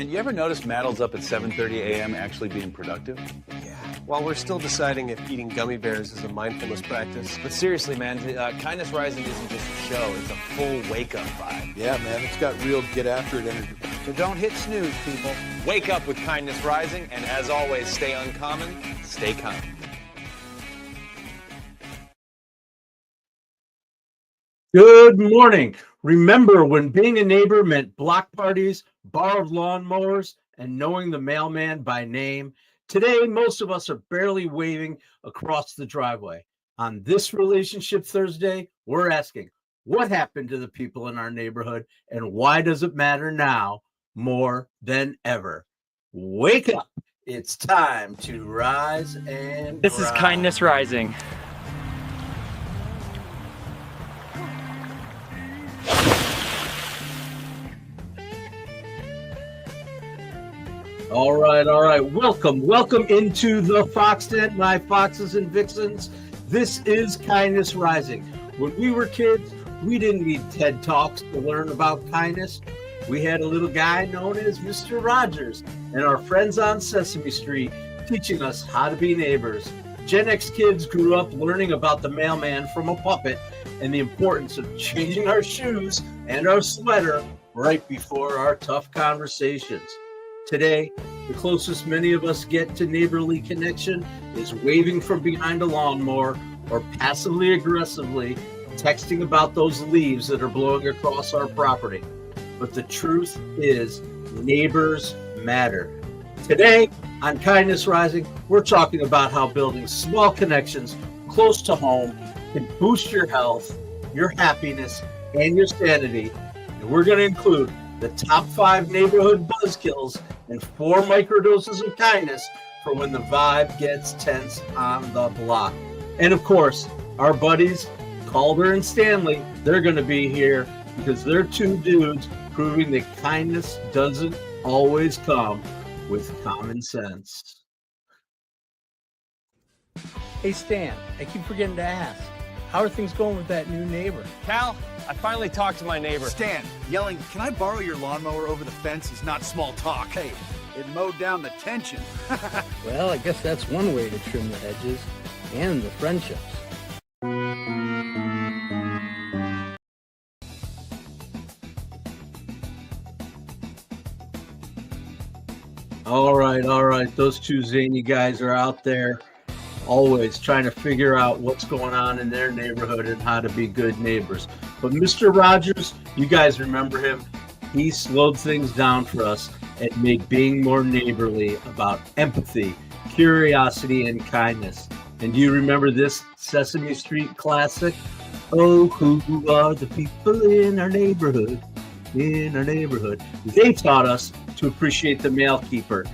Man, you ever notice Matt's up at 7:30 a.m. actually being productive? Yeah. While we're still deciding if eating gummy bears is a mindfulness practice. But seriously, man, Kindness Rising isn't just a show. It's a full wake-up vibe. Yeah, man, it's got real get-after-it energy. So don't hit snooze, people. Wake up with Kindness Rising, and as always, stay uncommon, stay kind. Good morning. Remember when being a neighbor meant block parties, borrowed lawnmowers, and knowing the mailman by name? Today, most of us are barely waving across the driveway. On this Relationship Thursday, we're asking, what happened to the people in our neighborhood, and why does it matter now more than ever? Wake up. It's time to rise and This is Kindness Rising. All right. Welcome into the Fox Den, my foxes and vixens. This is Kindness Rising. When we were kids, we didn't need TED Talks to learn about kindness. We had a little guy known as Mr. Rogers and our friends on Sesame Street teaching us how to be neighbors. Gen X kids grew up learning about the mailman from a puppet and the importance of changing our shoes and our sweater right before our tough conversations. Today, the closest many of us get to neighborly connection is waving from behind a lawnmower or passively aggressively texting about those leaves that are blowing across our property. But the truth is, neighbors matter. Today, on Kindness Rising, we're talking about how building small connections close to home can boost your health, your happiness, and your sanity. And we're going to include the top 5 neighborhood buzzkills and 4 microdoses of kindness for when the vibe gets tense on the block. And of course, our buddies, Calder and Stanley, they're going to be here because they're 2 dudes proving that kindness doesn't always come with common sense. Hey Stan, I keep forgetting to ask, how are things going with that new neighbor? Cal, I finally talked to my neighbor. Stan, yelling, "Can I borrow your lawnmower over the fence?" is not small talk. Hey, it mowed down the tension. Well, I guess that's one way to trim the hedges and the friendships. All right. Those 2 zany guys are out there always trying to figure out what's going on in their neighborhood and how to be good neighbors. But Mr. Rogers, you guys remember him. He slowed things down for us and made being more neighborly about empathy, curiosity, and kindness. And do you remember this Sesame Street classic? Oh, who are the people in our neighborhood? In our neighborhood. They taught us to appreciate the mail keeper,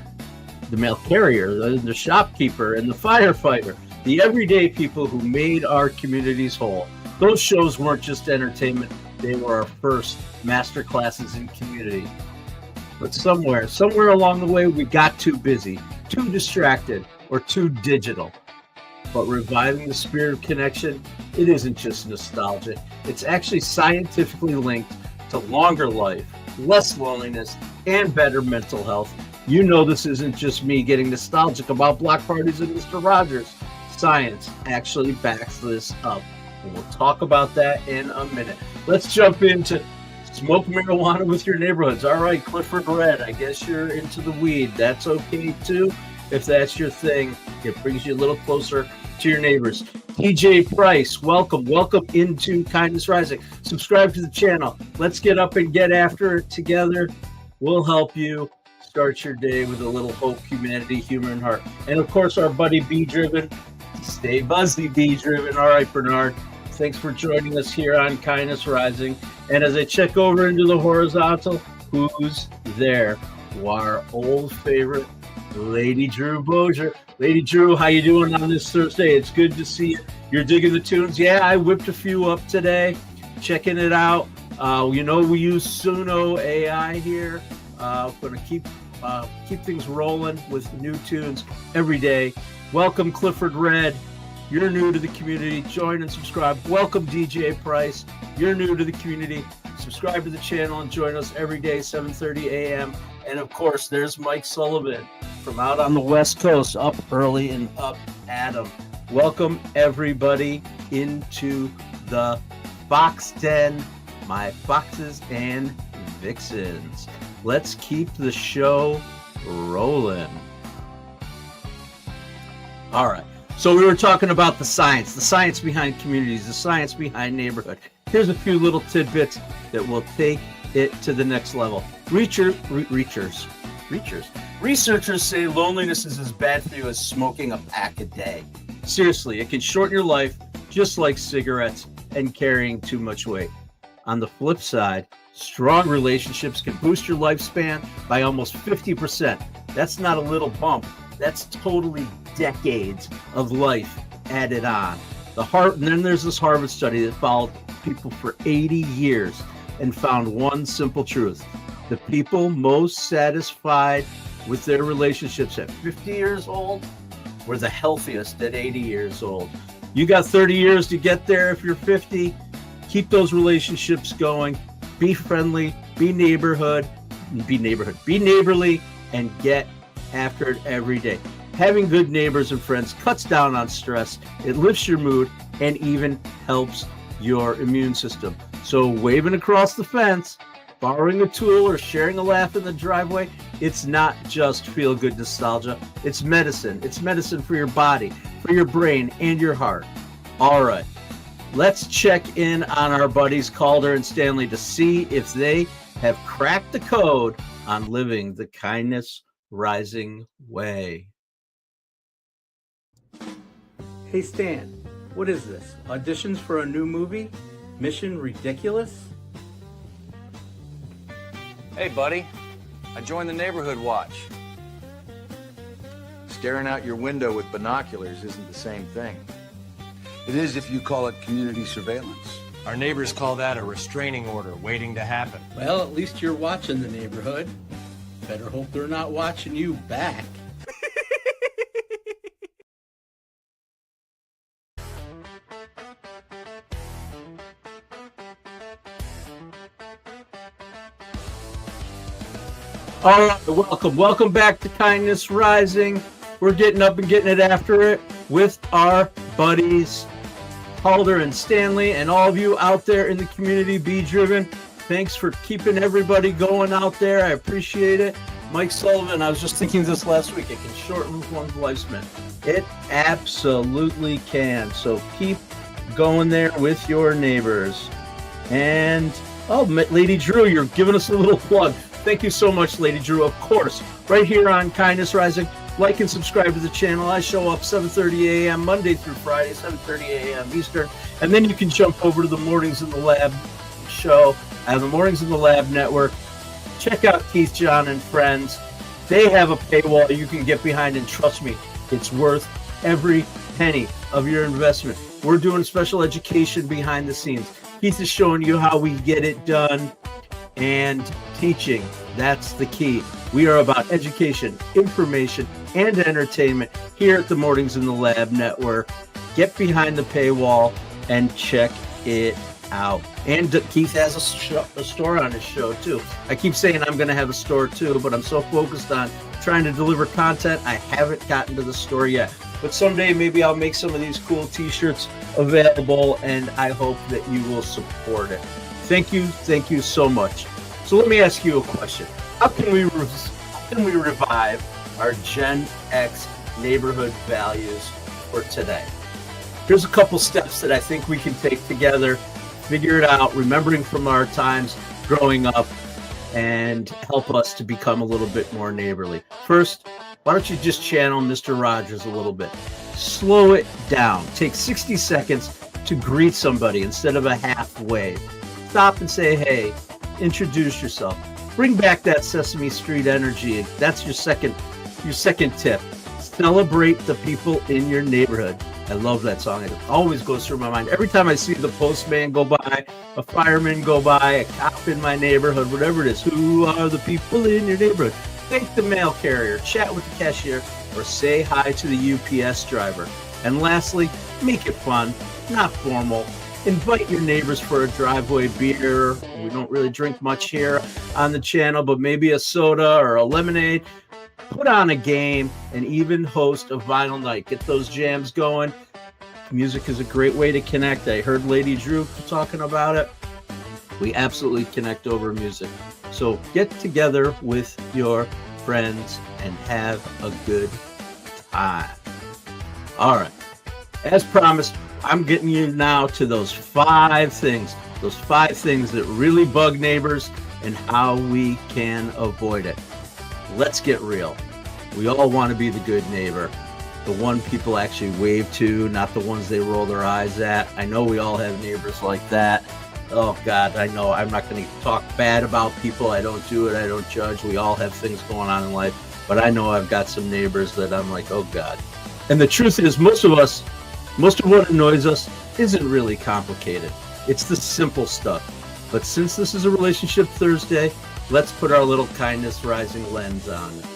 the mail carrier, the shopkeeper, and the firefighter, the everyday people who made our communities whole. Those shows weren't just entertainment, they were our first master classes in community. But somewhere along the way, we got too busy, too distracted, or too digital. But reviving the spirit of connection, it isn't just nostalgic. It's actually scientifically linked to longer life, less loneliness, and better mental health. You know this isn't just me getting nostalgic about block parties and Mr. Rogers. Science actually backs this up. And we'll talk about that in a minute. Let's jump into smoke marijuana with your neighborhoods. All right, Clifford Red, I guess you're into the weed. That's okay too. If that's your thing, it brings you a little closer to your neighbors. TJ Price, welcome into Kindness Rising. Subscribe to the channel. Let's get up and get after it together. We'll help you start your day with a little hope, humanity, humor, and heart. And of course, our buddy Be Driven. Stay buzzy, Be Driven. All right, Bernard. Thanks for joining us here on Kindness Rising. And as I check over into the horizontal, who's there? Our old favorite, Lady Drew Bozier. Lady Drew, how you doing on this Thursday? It's good to see you. You're digging the tunes. Yeah, I whipped a few up today. Checking it out. We use Suno AI here. Going to keep things rolling with new tunes every day. Welcome, Clifford Red. You're new to the community. Join and subscribe. Welcome, DJ Price. You're new to the community. Subscribe to the channel and join us every day, 7:30 a.m. And of course, there's Mike Sullivan from out on the West Coast, up early and up at 'em. Welcome everybody into the Fox Den, my foxes and vixens. Let's keep the show rolling. All right. So we were talking about the science behind communities, the science behind neighborhood. Here's a few little tidbits that will take it to the next level. Researchers say loneliness is as bad for you as smoking a pack a day. Seriously, it can shorten your life just like cigarettes and carrying too much weight. On the flip side, strong relationships can boost your lifespan by almost 50%. That's not a little bump. That's totally decades of life added on. And then there's this Harvard study that followed people for 80 years and found one simple truth. The people most satisfied with their relationships at 50 years old were the healthiest at 80 years old. You got 30 years to get there if you're 50. Keep those relationships going. Be friendly, be neighborly, and get after it every day. Having good neighbors and friends cuts down on stress. It lifts your mood and even helps your immune system. So waving across the fence, borrowing a tool, or sharing a laugh in the driveway, it's not just feel-good nostalgia. It's medicine. It's medicine for your body, for your brain, and your heart. All right, let's check in on our buddies Calder and Stanley to see if they have cracked the code on living the kindness rising way. Hey Stan, what is this? Auditions for a new movie? Mission Ridiculous? Hey, buddy. I joined the Neighborhood Watch. Staring out your window with binoculars isn't the same thing. It is if you call it community surveillance. Our neighbors call that a restraining order waiting to happen. Well, at least you're watching the neighborhood. Better hope they're not watching you back. All right, welcome back to Kindness Rising. We're getting up and getting it after it with our buddies Calder and Stanley, and all of you out there in the community. Be driven. Thanks for keeping everybody going out there. I appreciate it. Mike Sullivan, I was just thinking this last week. It can shorten one's lifespan. It absolutely can. So keep going there with your neighbors. And Lady Drew, you're giving us a little plug. Thank you so much, Lady Drew. Of course, right here on Kindness Rising, like and subscribe to the channel. I show up 7:30 a.m. Monday through Friday, 7:30 a.m. Eastern. And then you can jump over to the Mornings in the Lab show. I have the Mornings in the Lab network. Check out Keith, John, and Friends. They have a paywall you can get behind, and trust me, it's worth every penny of your investment. We're doing special education behind the scenes. Keith is showing you how we get it done. And teaching, that's the key. We are about education, information, and entertainment here at the Mornings in the Lab Network. Get behind the paywall and check it out. And Keith has a store on his show too. I keep saying I'm going to have a store too, but I'm so focused on trying to deliver content, I haven't gotten to the store yet. But someday maybe I'll make some of these cool t-shirts available, and I hope that you will support it. Thank you so much. So let me ask you a question. How can we revive our Gen X neighborhood values for today? Here's a couple steps that I think we can take together, figure it out, remembering from our times growing up, and help us to become a little bit more neighborly. First, why don't you just channel Mr. Rogers a little bit? Slow it down. Take 60 seconds to greet somebody instead of a half wave. Stop and say, hey, introduce yourself. Bring back that Sesame Street energy. That's your second tip. Celebrate the people in your neighborhood. I love that song. It always goes through my mind. Every time I see the postman go by, a fireman go by, a cop in my neighborhood, whatever it is, who are the people in your neighborhood? Thank the mail carrier, chat with the cashier, or say hi to the UPS driver. And lastly, make it fun, not formal. Invite your neighbors for a driveway beer. We don't really drink much here on the channel, but maybe a soda or a lemonade. Put on a game and even host a vinyl night. Get those jams going. Music is a great way to connect. I heard Lady Drew talking about it. We absolutely connect over music. So get together with your friends and have a good time. All right. As promised, I'm getting you now to those 5 things. Those 5 things that really bug neighbors and how we can avoid it. Let's get real. We all want to be the good neighbor. The one people actually wave to, not the ones they roll their eyes at. I know we all have neighbors like that. Oh, God, I know. I'm not going to talk bad about people. I don't do it. I don't judge. We all have things going on in life. But I know I've got some neighbors that I'm like, oh, God. And the truth is, most of what annoys us isn't really complicated. It's the simple stuff. But since this is a Relationship Thursday, let's put our little kindness rising lens on it.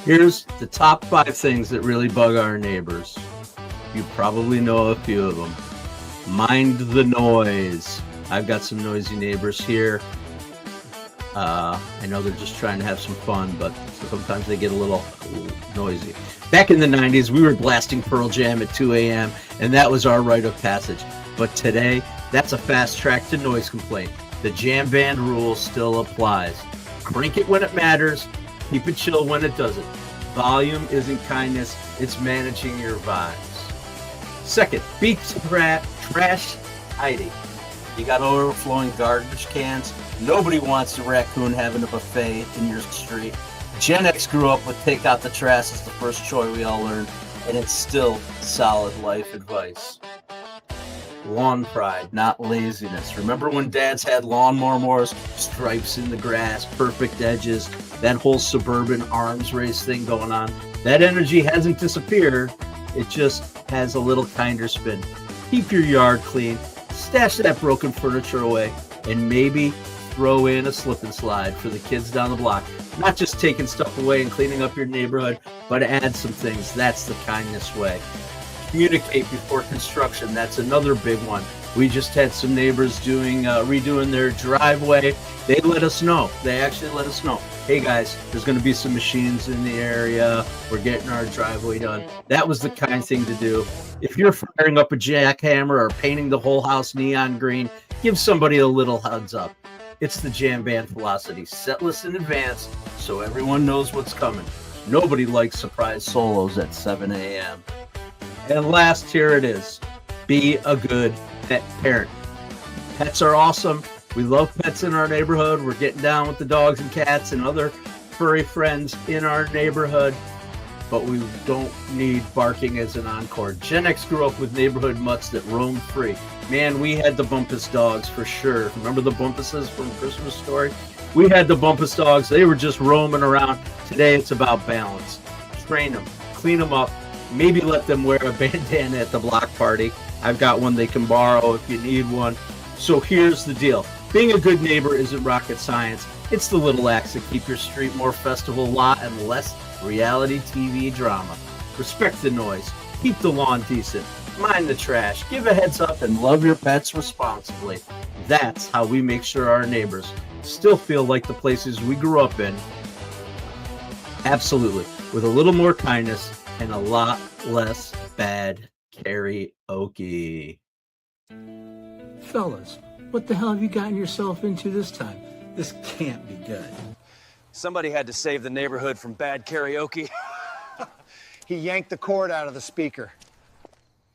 Here's the top 5 things that really bug our neighbors. You probably know a few of them. Mind the noise. I've got some noisy neighbors here. I know they're just trying to have some fun, but sometimes they get a little noisy. Back in the 90s, we were blasting Pearl Jam at 2 a.m., and that was our rite of passage. But today, that's a fast track to noise complaint. The jam band rule still applies. Crank it when it matters. Keep it chill when it doesn't. Volume isn't kindness. It's managing your vibes. Second, be trash tidy. You got overflowing garbage cans. Nobody wants a raccoon having a buffet in your street. Gen X grew up with take out the trash as the first choice we all learned, and it's still solid life advice. Lawn pride, not laziness. Remember when dads had lawnmower mowers, stripes in the grass, perfect edges, that whole suburban arms race thing going on? That energy hasn't disappeared. It just has a little kinder spin. Keep your yard clean, stash that broken furniture away, and maybe throw in a slip and slide for the kids down the block. Not just taking stuff away and cleaning up your neighborhood, but add some things. That's the kindness way. Communicate before construction. That's another big one. We just had some neighbors redoing their driveway. They let us know. They actually let us know. Hey guys, there's going to be some machines in the area. We're getting our driveway done. That was the kind thing to do. If you're firing up a jackhammer or painting the whole house neon green, give somebody a little heads up. It's the jam band philosophy. Set lists in advance so everyone knows what's coming. Nobody likes surprise solos at 7 a.m. And last, here it is. Be a good pet parent. Pets are awesome. We love pets in our neighborhood. We're getting down with the dogs and cats and other furry friends in our neighborhood. But we don't need barking as an encore. Gen X grew up with neighborhood mutts that roamed free. Man, we had the Bumpus dogs for sure. Remember the Bumpuses from Christmas Story? We had the Bumpus dogs. They were just roaming around. Today, it's about balance. Train them. Clean them up. Maybe let them wear a bandana at the block party. I've got one they can borrow if you need one. So here's the deal. Being a good neighbor isn't rocket science. It's the little acts that keep your street more festival lot and less reality TV drama. Respect the noise. Keep the lawn decent. Mind the trash. Give a heads up and love your pets responsibly. That's how we make sure our neighbors still feel like the places we grew up in. Absolutely. With a little more kindness and a lot less bad karaoke. Fellas, what the hell have you gotten yourself into this time? This can't be good. Somebody had to save the neighborhood from bad karaoke. He yanked the cord out of the speaker.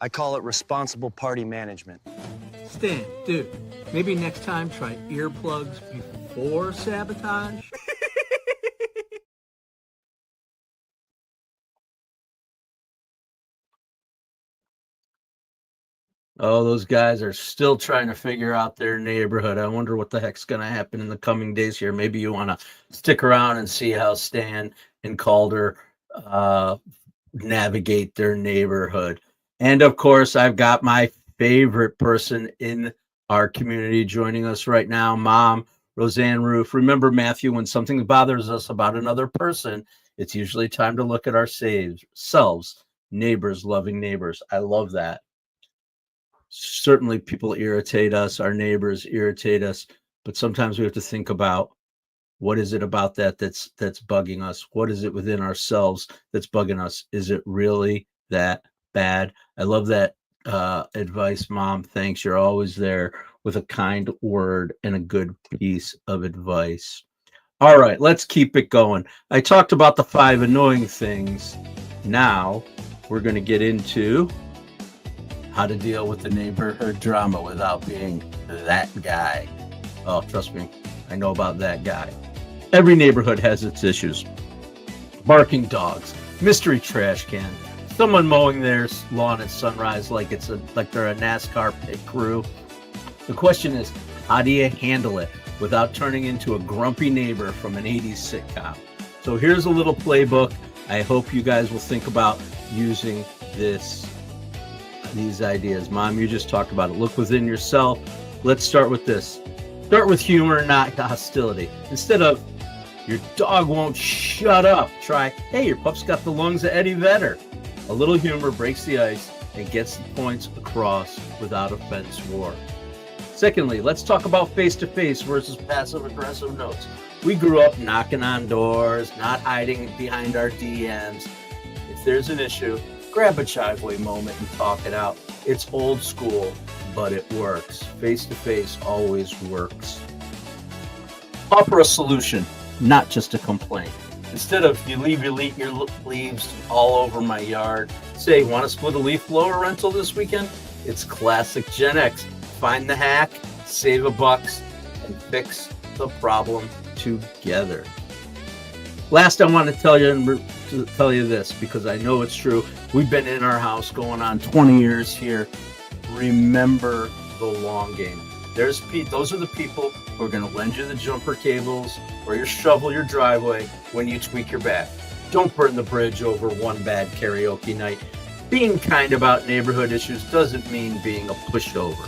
I call it responsible party management. Stan, dude, maybe next time try earplugs before sabotage? Oh, those guys are still trying to figure out their neighborhood. I wonder what the heck's going to happen in the coming days here. Maybe you want to stick around and see how Stan and Calder navigate their neighborhood. And of course, I've got my favorite person in our community joining us right now, Mom, Roseanne Rouff. Remember, Matthew, when something bothers us about another person, it's usually time to look at ourselves, neighbors loving neighbors. I love that. Certainly people irritate us, our neighbors irritate us, but sometimes we have to think about what is it about that's bugging us? What is it within ourselves that's bugging us? Is it really that bad? I love that advice, Mom. Thanks. You're always there with a kind word and a good piece of advice. All right, let's keep it going. I talked about the 5 annoying things. Now we're going to get into how to deal with the neighborhood drama without being that guy. Oh, trust me, I know about that guy. Every neighborhood has its issues. Barking dogs, mystery trash can, someone mowing their lawn at sunrise like they're a NASCAR pit crew. The question is, how do you handle it without turning into a grumpy neighbor from an 80s sitcom? So here's a little playbook. I hope you guys will think about using these ideas. Mom, you just talked about it. Look within yourself. Let's start with this. Start with humor, not hostility. Instead of, your dog won't shut up, try, hey, your pup's got the lungs of Eddie Vedder. A little humor breaks the ice and gets the points across without offense war. Secondly, let's talk about face-to-face versus passive-aggressive notes. We grew up knocking on doors, not hiding behind our DMs. If there's an issue, grab a chiveway moment and talk it out. It's old school, but it works. Face-to-face always works. Offer a solution, not just a complaint. Instead of, you leave your leaves all over my yard, say, want to split a leaf blower rental this weekend? It's classic Gen X. Find the hack, save $1, and fix the problem together. Last, I want to tell you this, because I know it's true. We've been in our house going on 20 years here. Remember the long game. Those are the people who are going to lend you the jumper cables or shovel your driveway when you tweak your back. Don't burn the bridge over one bad karaoke night. Being kind about neighborhood issues doesn't mean being a pushover.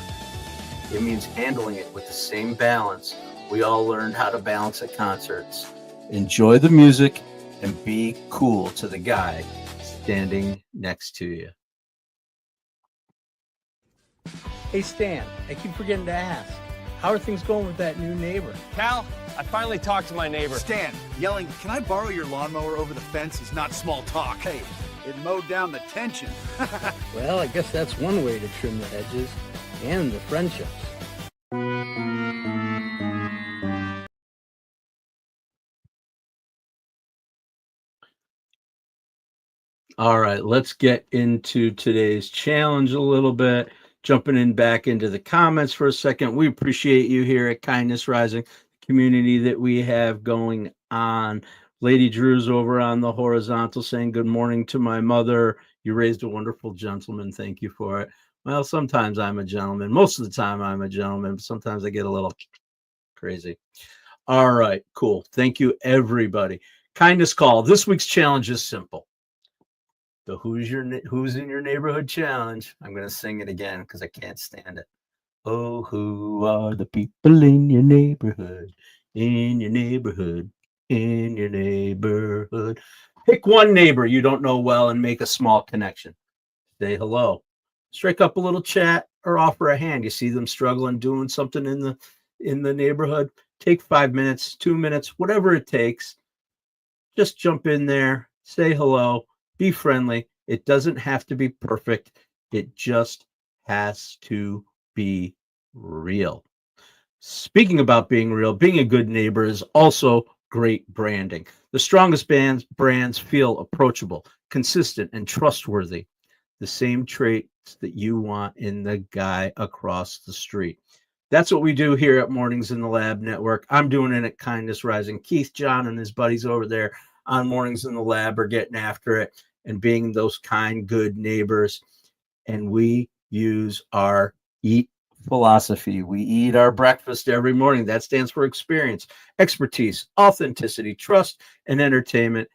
It means handling it with the same balance we all learned how to balance at concerts. Enjoy the music and be cool to the guy standing next to you. Hey Stan, I keep forgetting to ask, how are things going with that new neighbor? Cal, I finally talked to my neighbor. Stan, yelling, can I borrow your lawnmower over the fence is not small talk. Hey, it mowed down the tension. Well, I guess that's one way to trim the hedges and the friendships. All right, let's get into today's challenge a little bit. Jumping in back into the comments for a second. We appreciate you here at Kindness Rising, community that we have going on. Lady Drew's over on the horizontal saying, good morning to my mother. You raised a wonderful gentleman. Thank you for it. Well, sometimes I'm a gentleman. Most of the time I'm a gentleman, but sometimes I get a little crazy. All right, cool. Thank you, everybody. Kindness Call. This week's challenge is simple. The Who's in Your Neighborhood challenge. I'm going to sing it again because I can't stand it. Oh, who are the people in your neighborhood? In your neighborhood. In your neighborhood. Pick one neighbor you don't know well and make a small connection. Say hello. Strike up a little chat or offer a hand. You see them struggling, doing something in the neighborhood. Take 5 minutes, 2 minutes, whatever it takes. Just jump in there. Say hello. Be friendly. It doesn't have to be perfect. It just has to be real. Speaking about being real, being a good neighbor is also great branding. The strongest brands feel approachable, consistent, and trustworthy. The same traits that you want in the guy across the street. That's what we do here at Mornings in the Lab Network. I'm doing it at Kindness Rising. Keith, John, and his buddies over there on Mornings in the Lab are getting after it and being those kind, good neighbors. And we use our EAT philosophy. We eat our breakfast every morning. That stands for experience, expertise, authenticity, trust, and entertainment.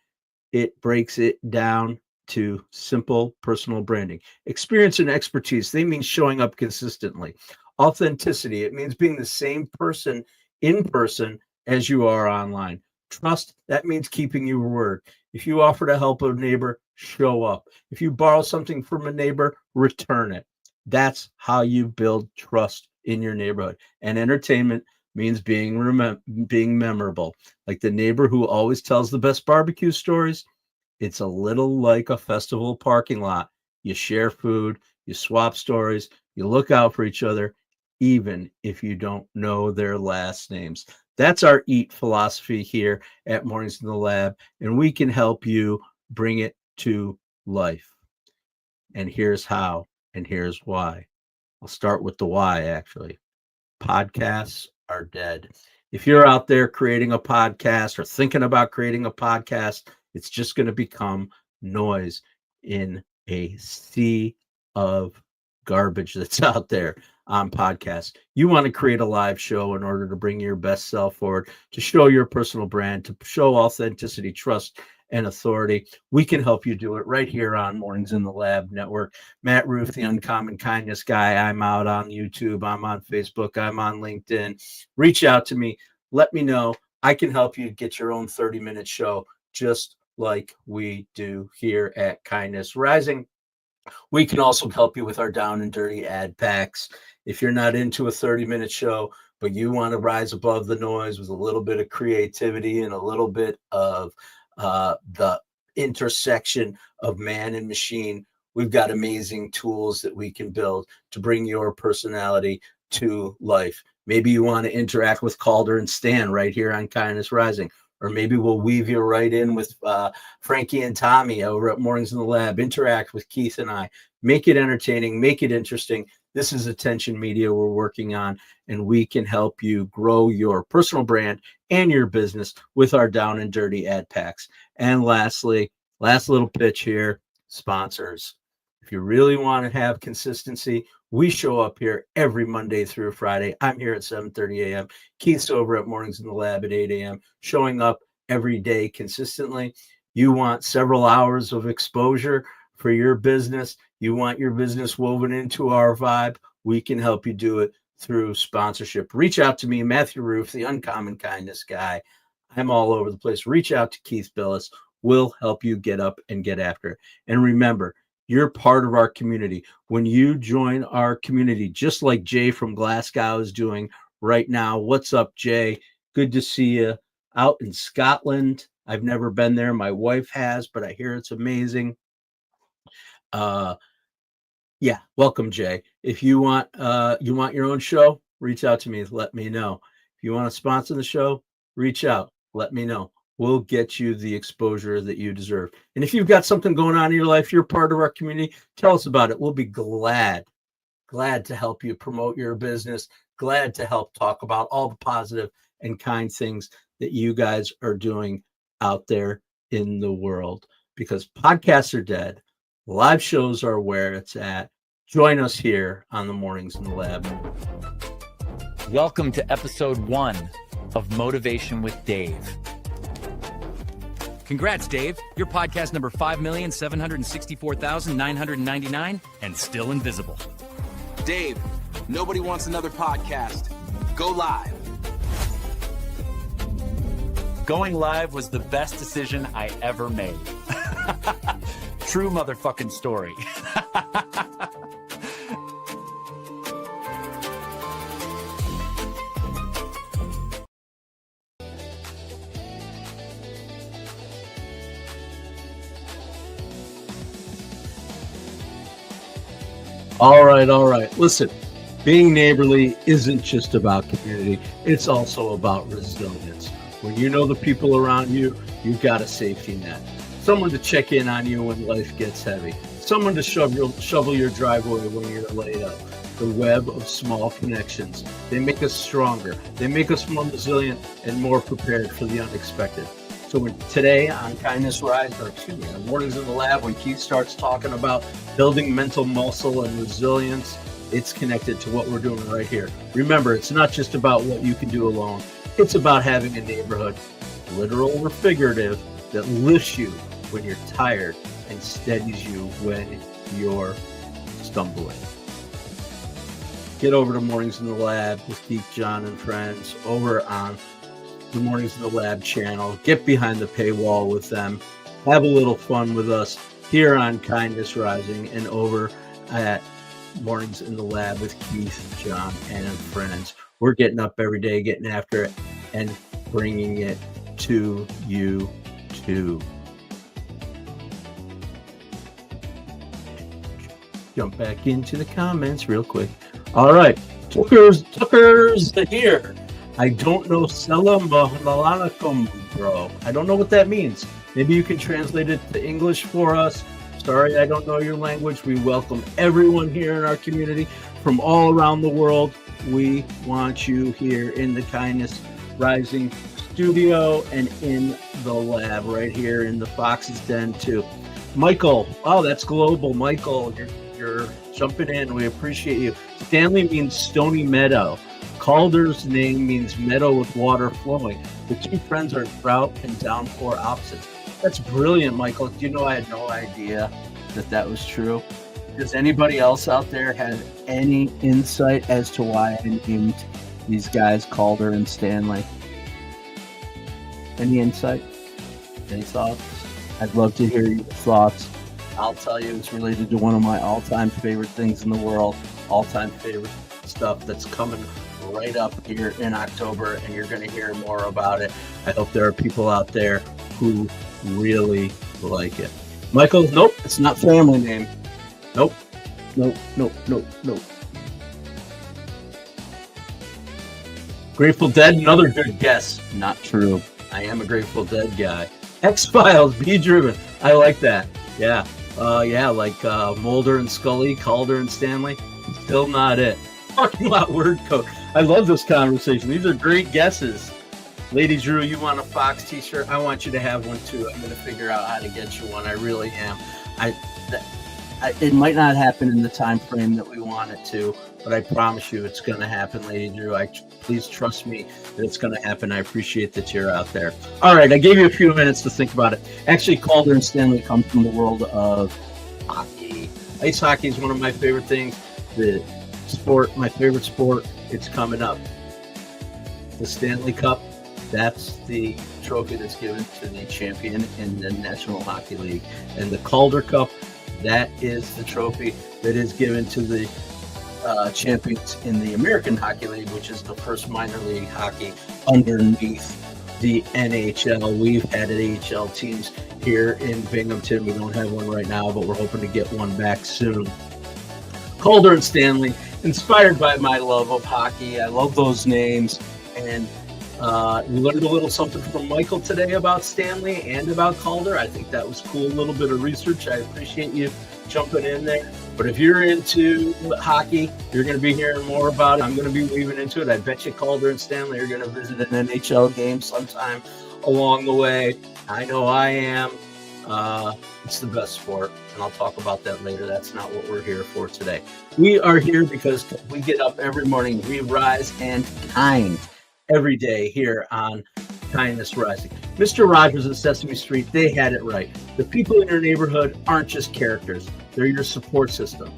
It breaks it down to simple personal branding. Experience and expertise, they mean showing up consistently. Authenticity, it means being the same person in person as you are online. Trust, that means keeping your word. If you offer to help a neighbor, show up. If you borrow something from a neighbor, return it. That's how you build trust in your neighborhood. And entertainment means being memorable. Like the neighbor who always tells the best barbecue stories, it's a little like a festival parking lot. You share food, you swap stories, you look out for each other, even if you don't know their last names. That's our EAT philosophy here at Mornings in the Lab, and we can help you bring it to life. And here's how, and here's why. I'll start with the why, actually. Podcasts are dead. If you're out there creating a podcast or thinking about creating a podcast, it's just going to become noise in a sea of garbage that's out there on podcasts. You want to create a live show in order to bring your best self forward, to show your personal brand, to show authenticity, trust, and authority. We can help you do it right here on Mornings in the Lab Network. Matt Rouff, the Uncommon Kindness guy. I'm out on YouTube. I'm on Facebook. I'm on LinkedIn. Reach out to me. Let me know. I can help you get your own 30-minute show, just like we do here at Kindness Rising. We can also help you with our down and dirty ad packs. If you're not into a 30-minute show, but you want to rise above the noise with a little bit of creativity and a little bit of the intersection of man and machine, we've got amazing tools that we can build to bring your personality to life. Maybe you want to interact with Calder and Stan right here on Kindness Rising. Or maybe we'll weave you right in with Frankie and Tommy over at Mornings in the Lab. Interact with Keith and I. Make it entertaining. Make it interesting. This is Attention Media we're working on, and we can help you grow your personal brand and your business with our down and dirty ad packs. And lastly, last little pitch here, sponsors. If you really want to have consistency, we show up here every Monday through Friday. I'm here at 7:30 a.m. Keith's over at Mornings in the Lab at 8 a.m., showing up every day consistently. You want several hours of exposure for your business. You want your business woven into our vibe. We can help you do it through sponsorship. Reach out to me, Matthew Rouff, the Uncommon Kindness guy. I'm all over the place. Reach out to Keith Billis. We'll help you get up and get after it. And remember, you're part of our community. When you join our community, just like Jay from Glasgow is doing right now. What's up, Jay? Good to see you out in Scotland. I've never been there. My wife has, but I hear it's amazing. Yeah, welcome, Jay. If you want your own show, reach out to me. Let me know. If you want to sponsor the show, reach out. Let me know. We'll get you the exposure that you deserve. And if you've got something going on in your life, you're part of our community, tell us about it. We'll be glad to help you promote your business, glad to help talk about all the positive and kind things that you guys are doing out there in the world, because podcasts are dead. Live shows are where it's at. Join us here on the Mornings in the Lab. Welcome to episode 1 of Motivation with Dave. Congrats, Dave. Your podcast number 5,764,999 and still invisible. Dave, nobody wants another podcast. Go live. Going live was the best decision I ever made. True motherfucking story. All right. Listen, being neighborly isn't just about community. It's also about resilience. When you know the people around you, you've got a safety net. Someone to check in on you when life gets heavy. Someone to shovel your driveway when you're laid up. The web of small connections. They make us stronger. They make us more resilient and more prepared for the unexpected. So today on Kindness Rise, on Mornings in the Lab, when Keith starts talking about building mental muscle and resilience, it's connected to what we're doing right here. Remember, it's not just about what you can do alone. It's about having a neighborhood, literal or figurative, that lifts you when you're tired and steadies you when you're stumbling. Get over to Mornings in the Lab with Keith, John, and friends over on the Mornings in the Lab channel. Get behind the paywall with them. Have a little fun with us here on Kindness Rising and over at Mornings in the Lab with Keith, John, and friends. We're getting up every day, getting after it, and bringing it to you too. Jump back into the comments real quick. All right, Tucker's here. I don't know Salam Alaikum, bro. I don't know what that means. Maybe you can translate it to English for us. Sorry, I don't know your language. We welcome everyone here in our community from all around the world. We want you here in the Kindness Rising studio and in the lab right here in the Fox's Den too. Michael, oh, that's global. Michael, you're jumping in. We appreciate you. Stanley means stony meadow. Calder's name means meadow with water flowing. The two friends are drought and downpour opposites. That's brilliant, Michael. Do you know I had no idea that was true? Does anybody else out there have any insight as to why I named these guys Calder and Stanley? Any insight? Any thoughts? I'd love to hear your thoughts. I'll tell you, it's related to one of my all-time favorite things in the world, all-time favorite stuff that's coming right up here in October, and you're going to hear more about it. I hope there are people out there who really like it. Michael, nope, it's not family name. Nope. Grateful Dead, another good guess. Not true. I am a Grateful Dead guy. X-Files, Be Driven. I like that. Yeah. Like Mulder and Scully, Calder and Stanley. Still not it. Parking lot word code. I love this conversation. These are great guesses. Lady Drew, you want a Fox t-shirt? I want you to have one too. I'm going to figure out how to get you one. I really am. It might not happen in the time frame that we want it to, but I promise you it's going to happen, Lady Drew. Please trust me that it's going to happen. I appreciate that you're out there. All right, I gave you a few minutes to think about it. Actually, Calder and Stanley come from the world of hockey. Ice hockey is one of my favorite things. The sport, my favorite sport, it's coming up. The Stanley Cup, that's the trophy that's given to the champion in the National Hockey League. And the Calder Cup, that is the trophy that is given to the champions in the American Hockey League, which is the first minor league hockey underneath the NHL. We've had AHL teams here in Binghamton. We don't have one right now, but we're hoping to get one back soon. Calder and Stanley, inspired by my love of hockey. I love those names. And we learned a little something from Michael today about Stanley and about Calder. I think that was cool. A little bit of research. I appreciate you jumping in there. But if you're into hockey, you're going to be hearing more about it. I'm going to be weaving into it. I bet you Calder and Stanley are going to visit an NHL game sometime along the way. I know I am. It's the best sport, and I'll talk about that later. That's not what we're here for today. We are here because we get up every morning, we rise and kind every day here on Kindness Rising. Mr. Rogers at Sesame Street, they had it right. The people in your neighborhood aren't just characters. They're your support system.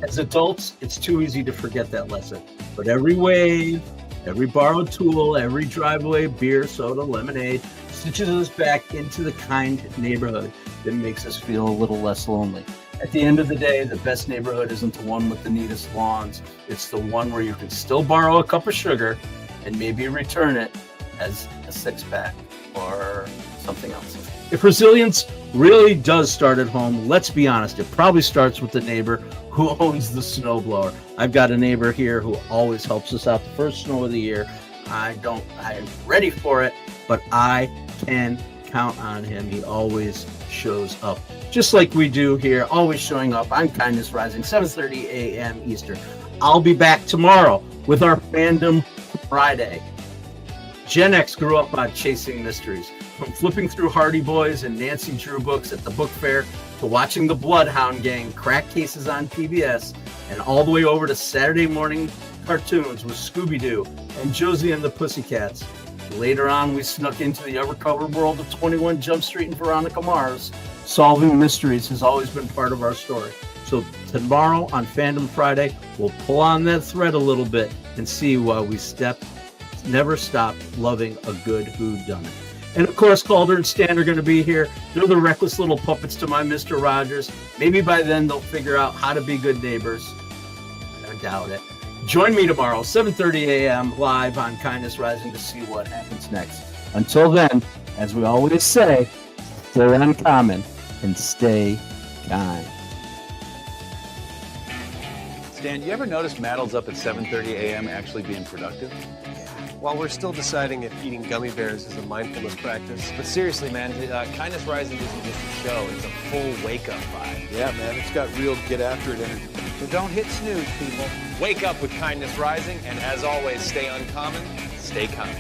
As adults, it's too easy to forget that lesson. But every wave, every borrowed tool, every driveway, beer, soda, lemonade, stitches us back into the kind neighborhood that makes us feel a little less lonely. At the end of the day, the best neighborhood isn't the one with the neatest lawns. It's the one where you can still borrow a cup of sugar and maybe return it as a six-pack or something else. If resilience really does start at home, let's be honest, it probably starts with the neighbor who owns the snowblower. I've got a neighbor here who always helps us out the first snow of the year. I'm ready for it, but I can count on him. He always shows up, just like we do here, always showing up on Kindness Rising, 7:30 a.m. Eastern. I'll be back tomorrow with our Fandom Friday. Gen X grew up on chasing mysteries. From flipping through Hardy Boys and Nancy Drew books at the book fair to watching the Bloodhound Gang crack cases on PBS and all the way over to Saturday morning cartoons with Scooby-Doo and Josie and the Pussycats. Later on, we snuck into the undercover world of 21 Jump Street and Veronica Mars. Solving mysteries has always been part of our story. So tomorrow on Fandom Friday, we'll pull on that thread a little bit and see why we never stop loving a good whodunit. And of course, Calder and Stan are going to be here. They're the reckless little puppets to my Mr. Rogers. Maybe by then they'll figure out how to be good neighbors. doubt it. Join me tomorrow, 7:30 a.m. live on Kindness Rising to see what happens next. Until then, as we always say, stay uncommon and stay kind. Stan, do you ever notice Matt's up at 7:30 a.m. actually being productive? While we're still deciding if eating gummy bears is a mindfulness practice. But seriously, man, Kindness Rising isn't just a show. It's a full wake-up vibe. Yeah, man, it's got real get-after-it energy. So don't hit snooze, people. Wake up with Kindness Rising, and as always, stay uncommon, stay kind.